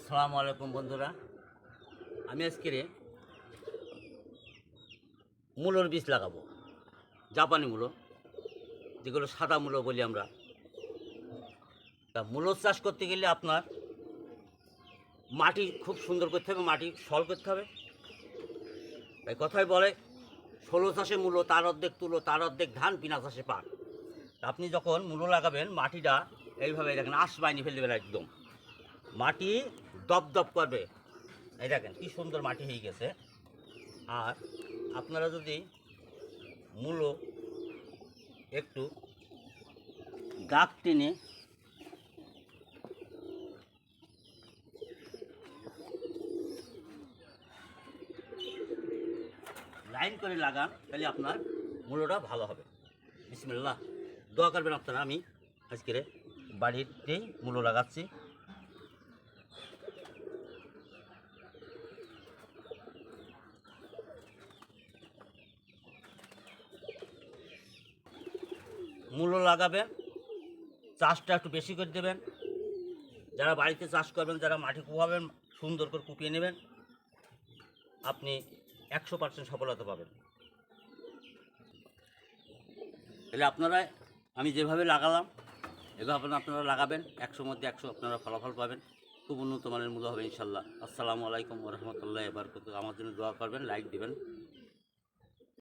আসসালামু আলাইকুম বন্ধুরা, আমি আজকে মূলোর বীজ লাগাবো। জাপানি মূলো, যেগুলো সাদা মূলো বলি আমরা। তা মূলো চাষ করতে গেলে আপনার মাটি খুব সুন্দর করতে হবে, মাটি সল করতে হবে। তাই কথাই বলে, 16 চাষে মূলো তার অর্ধেক তুলো, তার অর্ধেক ধান, বিনা চাষে পান। আপনি যখন মূলো লাগাবেন, মাটিটা এইভাবে দেখেন আঁশ বাইনি ফেলে দেবেন, একদম মাটি দপদপ করবে। এই দেখেন কি সুন্দর মাটি হয়ে গেছে। আর আপনারা যদি মূলো একটু দাগ টেনে লাইন করে লাগান, তাহলে আপনার মূলোটা ভালো হবে। বিসমিল্লাহ, দোয়া করবেন আপনারা। আমি আজকের বাড়িতেই মূলো লাগাচ্ছি। মূলো লাগাবেন, চাষটা একটু বেশি করে দেবেন। যারা বাড়িতে চাষ করবেন, যারা মাটি কুপাবেন, সুন্দর করে কুপিয়ে নেবেন, আপনি 100% সফলতা পাবেন। তাহলে আপনারা, আমি যেভাবে লাগালাম এভাবে আপনারা লাগাবেন, 100 মধ্যে 100 আপনারা ফলাফল পাবেন। খুব উন্নত মানের মূল্য হবে ইনশাল্লাহ। আসসালামু আলাইকুম ওয়া রাহমাতুল্লাহি ওয়া বারাকাতুহু। আমার জন্য দোয়া করবেন, লাইক দিবেন।